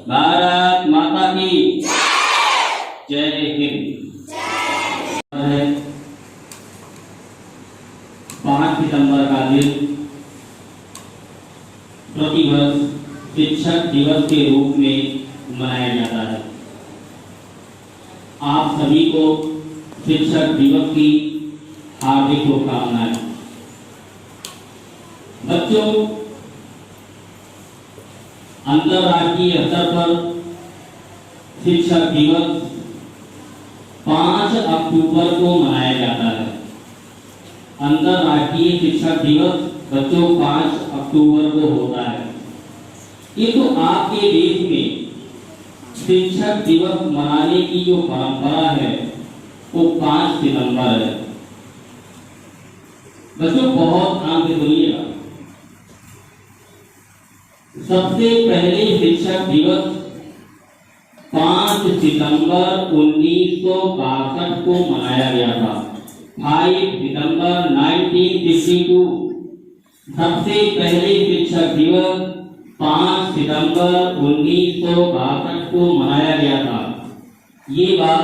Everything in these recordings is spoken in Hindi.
भारत माता की जय हिंद। 5 सितंबर का दिन प्रतिवर्ष शिक्षक दिवस के रूप में मनाया जाता है। आप सभी को शिक्षक दिवस की हार्दिक शुभकामनाएं। बच्चों, अंतर्राष्ट्रीय स्तर पर शिक्षक दिवस 5 अक्टूबर को मनाया जाता है। अंतर्राष्ट्रीय शिक्षक दिवस बच्चों 5 अक्टूबर को होता है। ये तो आपके देश में शिक्षक दिवस मनाने की जो परंपरा है वो 5 सितंबर है। बच्चों, बहुत ध्यान से सुनिएगा। सबसे पहले शिक्षक दिवस 5 सितंबर 1962 को मनाया गया था। 5 सितंबर 1952 सबसे पहले शिक्षक दिवस 5 सितंबर 1962 को मनाया गया था। ये बात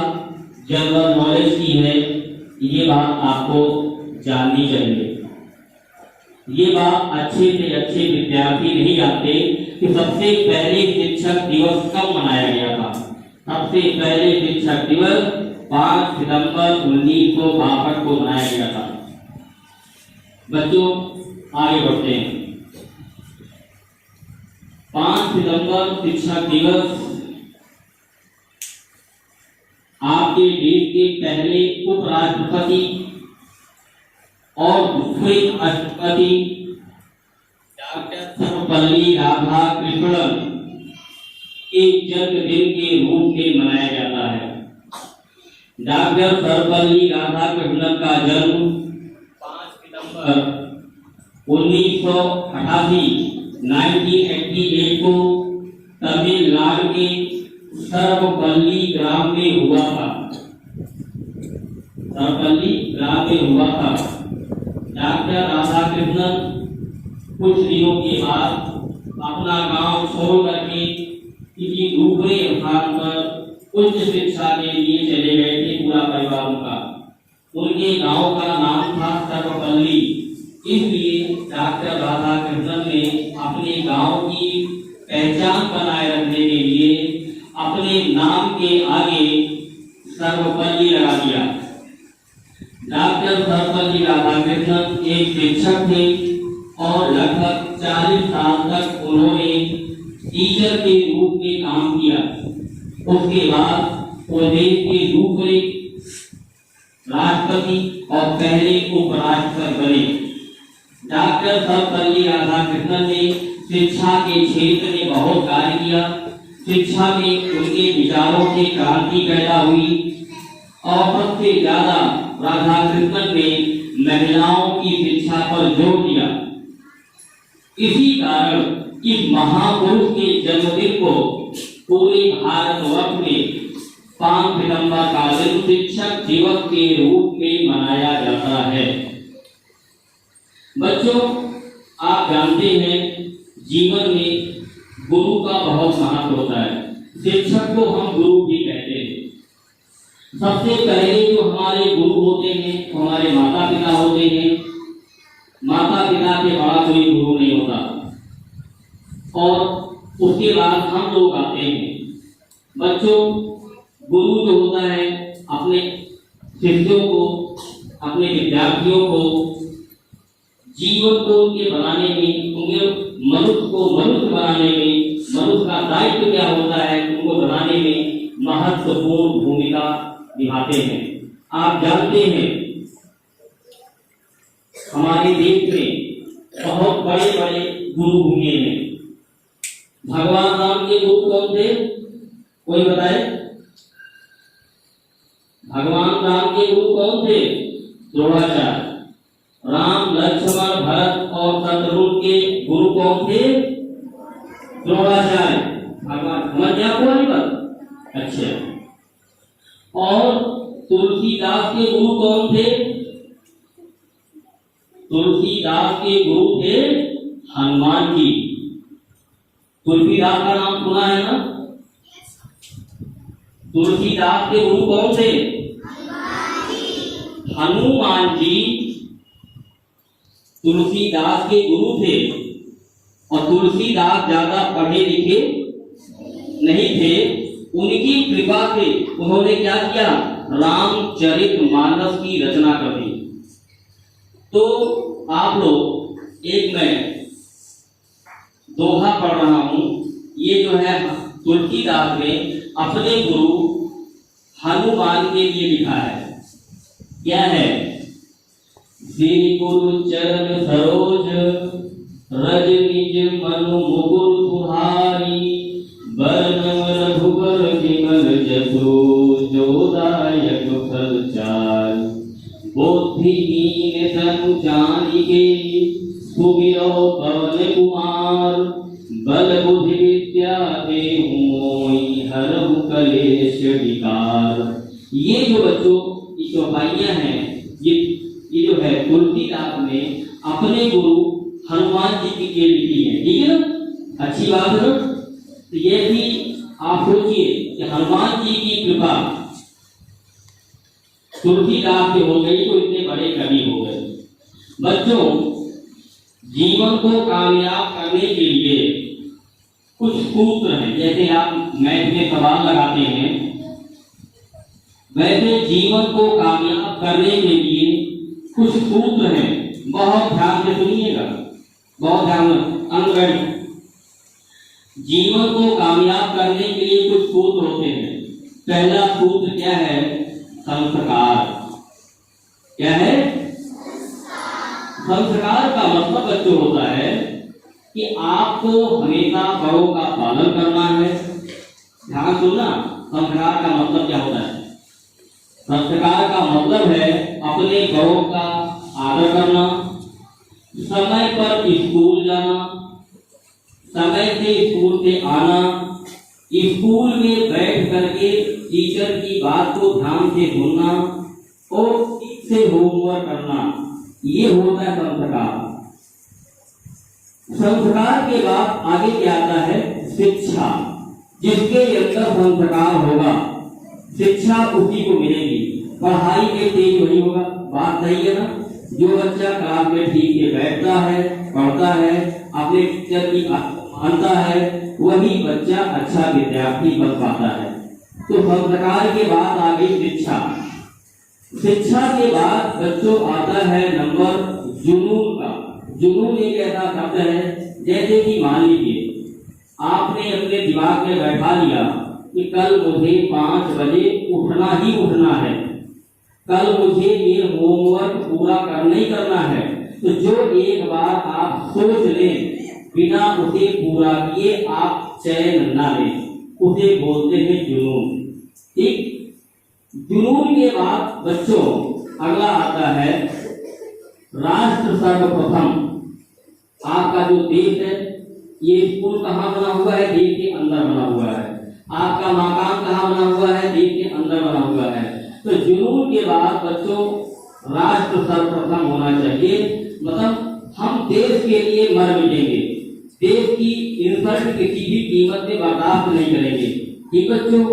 जनरल नॉलेज की है, ये बात आपको जाननी चाहिए। ये बात अच्छे से अच्छे विद्यार्थी नहीं जानते कि सबसे पहले शिक्षक दिवस कब मनाया गया था। सबसे पहले शिक्षक दिवस 5 सितंबर 1962 को मनाया गया था। बच्चों, आगे बढ़ते हैं। 5 सितंबर शिक्षक दिवस आपके देश के पहले उपराष्ट्रपति और दूसरे राष्ट्रपति डॉक्टर सर्वपल्ली राधाकृष्णन के जन्मदिन के रूप में मनाया जाता है। डॉक्टर सर्वपल्ली राधाकृष्णन का जन्म 5 सितंबर 1988 को तमिलनाडु के सर्वपल्ली ग्राम में हुआ था। सर्वपल्ली ग्राम में हुआ था। डॉक्टर राधाकृष्णन कुछ दिनों के बाद अपना गांव छोड़ करके किसी दूसरे स्थान पर उच्च शिक्षा के लिए चले गए थे। पूरा परिवार उनका, उनके गांव का नाम था सर्वपल्ली। इसलिए डॉक्टर राधाकृष्णन ने अपने गांव की पहचान बनाए रखने के लिए अपने नाम के आगे सर्वपल्ली लगा दिया। डॉक्टर सर्वपल्ली राधाकृष्णन एक शिक्षक थे और लगभग 40 साल तक उन्होंने टीचर के रूप में काम किया। उसके बाद वो देश के दूसरे राष्ट्रपति और पहले उपराष्ट्रपति बने। डॉक्टर सर्वपल्ली राधाकृष्णन ने शिक्षा के क्षेत्र में बहुत कार्य किया। शिक्षा में उनके विचारों से क्रांति पैदा हुई और सबसे ज्यादा राधाकृष्णन ने महिलाओं की शिक्षा पर जोर दिया। इसी कारण इस महापुरुष के जन्मदिन को पूरे भारतवर्ष में 5 सितंबर का दिन शिक्षक दिवस के रूप में मनाया जाता है। बच्चों, आप जानते हैं जीवन में गुरु का बहुत महत्व होता है। शिक्षक को हम गुरु भी कहते हैं। सबसे पहले जो हमारे गुरु होते हैं वो हमारे माता पिता होते हैं। माता पिता के बड़ा कोई गुरु नहीं होता। और उसके बाद हम लोग आते हैं। बच्चों, गुरु जो होता है अपने शिष्यों को, अपने विद्यार्थियों को जीवन को उनके बनाने में, उनके मनुष्य को मनुष्य बनाने में, मनुष्य का दायित्व क्या होता है उनको बनाने में महत्वपूर्ण भूमिका निभाते हैं। आप जानते हैं हमारे देश में बहुत बड़े बड़े गुरु हुए हैं। भगवान राम के गुरु कौन थे, कोई बताए? भगवान राम के गुरु कौन थे? द्रोणाचार्य। राम, लक्ष्मण, भरत और शत्रुघ्न के गुरु कौन थे? द्रोणाचार्य। भगवान समझ गया आपको वाली बात? अच्छा। और तुलसीदास के गुरु कौन थे? तुलसीदास के गुरु थे हनुमान जी। तुलसीदास का नाम सुना है ना? तुलसीदास के गुरु कौन थे? हनुमान जी तुलसीदास के गुरु थे। और तुलसीदास ज्यादा पढ़े लिखे नहीं थे। उनकी कृपा से उन्होंने क्या किया? रामचरितमानस की रचना कर दी। तो आप लोग, एक मैं दोहा पढ़ रहा हूं। ये जो है तुलसीदास ने अपने गुरु हनुमान के लिए लिखा है। क्या है? श्री गुरु चरण सरोज रज निज मनु मुकुर तुम्हारी, बरनम रघुबर विमल जसु जो दायक फल चारि, बुद्धिहीन तनु जानिके सुमिरो पवन कुमार, बल बुद्धि विद्या देहु मोहि हरहु कलेश विकार। ये जो बच्चों की चौपाइयां हैं, ये जो है तुलसीदास ने अपने गुरु हनुमान जी की लिए लिखी है। ठीक है ना? अच्छी बात है ना? तो ये भी आप सोचिए कि हनुमान जी की कृपा तुलसीदास पे हो गई तो इतने बड़े कवि हो गए। बच्चों, जीवन को कामयाब करने के लिए कुछ सूत्र हैं। जैसे आप मैथ में सवाल लगाते हैं, वैसे जीवन को कामयाब करने के लिए कुछ सूत्र हैं। बहुत ध्यान से सुनिएगा, बहुत ध्यान से। अंगगणित जीवन को कामयाब करने के लिए कुछ सूत्र होते हैं। पहला सूत्र क्या है? संस्कार। क्या है? संस्कार का मतलब बच्चों होता है कि आपको हमेशा बड़ों का पालन करना है। ध्यान सुनना, संस्कार का मतलब क्या होता है? संस्कार का मतलब है अपने बड़ों का आदर करना, समय पर स्कूल जाना, समय से स्कूल से आना, स्कूल में बैठ करके टीचर की बात को ध्यान से सुनना और ठीक से होमवर्क करना। ये होता है संस्कार। संस्कार के बाद आगे क्या आता है? शिक्षा। जिसके अंदर संस्कार होगा, शिक्षा उसी को मिलेगी। पढ़ाई में तेज वही होगा। बात सही है ना? जो बच्चा क्लास में ठीक से बैठता है, पढ़ता है, अपने टीचर की बात मानता है, वही बच्चा अच्छा विद्यार्थी बन पाता है। तो संस्कार के बाद आ गई शिक्षा। शिक्षा के बाद बच्चों आता है नंबर जुनून का। जुनून एक ऐसा शब्द है, जैसे कि मान लीजिए आपने अपने दिमाग में बैठा लिया कि कल मुझे 5 बजे उठना ही उठना है, कल मुझे ये होमवर्क पूरा करना ही करना है। तो जो एक बार आप सोच लें, बिना उसे पूरा किए आप चैन ना लें, उसे बोलते हैं जुनून। ठीक? जुनून के बाद बच्चों अगला आता है राष्ट्र सर्वप्रथम। आपका जो देश है, ये स्कूल कहाँ बना हुआ है? देश के अंदर बना हुआ है। आपका मकान कहाँ बना हुआ है? देश के अंदर बना हुआ है। तो जुनून के बाद बच्चों राष्ट्र सर्वप्रथम होना चाहिए। मतलब हम देश के लिए मर मिटेंगे, देश की इंसल्ट किसी भी कीमत में बर्दाश्त नहीं करेंगे। ठीक बच्चों,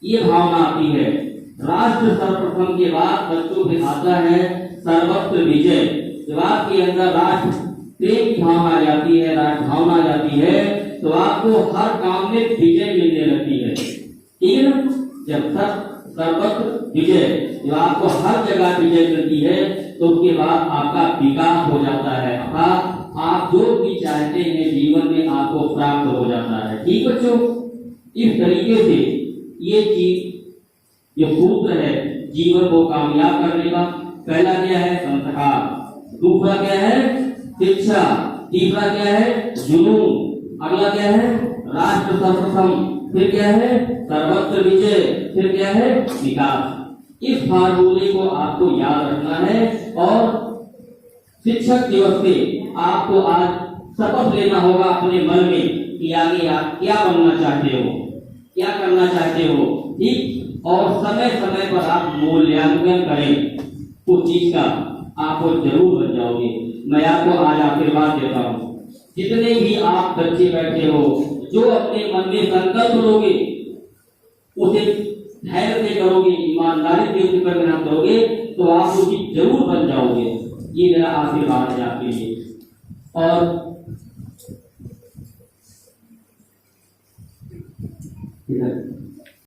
ये भावना आती है। राष्ट्र सर्वप्रथम के बाद बच्चों में आता है सर्वत्र विजय। जब आपके अंदर राष्ट्र प्रेम की भावना आ जाती है, राष्ट्र भावना आ जाती है, तो आपको हर काम में विजय मिलने लगती है। ठीक है ना? जब सर्वत्र विजय, जब आपको हर जगह विजय मिलती है, तो उसके बाद आपका विकास हो जाता है, अर्थात आप जो भी चाहते हैं जीवन में आपको प्राप्त हो जाता है। ठीक बच्चों, इस तरीके से ये चीज, ये सूत्र है जीवन को कामयाब करने का। पहला क्या है? संस्कार, दूसरा क्या है? शिक्षा, तीसरा क्या है? जुनून, अगला क्या है? राष्ट्र सर्वप्रथम, फिर क्या है? सर्वत्र विजय, फिर क्या है? विकास। इस फार्मूले को आपको याद रखना है और शिक्षक दिवस पे आपको आज शपथ लेना होगा अपने मन में कि आगे आप क्या बनना चाहते हो, क्या करना चाहते हो। ठीक, और समय समय पर आप मूल्यांकन करें उस चीज का, आपको जरूर बन जाओगे। मैं आपको आज आशीर्वाद देता हूँ, जितने भी आप बच्चे बैठे हो, जो अपने मन में संकल्प लोगे उसे धैर्य से करोगे, ईमानदारी से उसे पर मेहनत करोगे, तो आप उसकी जरूर बन जाओगे। ये मेरा आशीर्वाद है आपके लिए। और इधर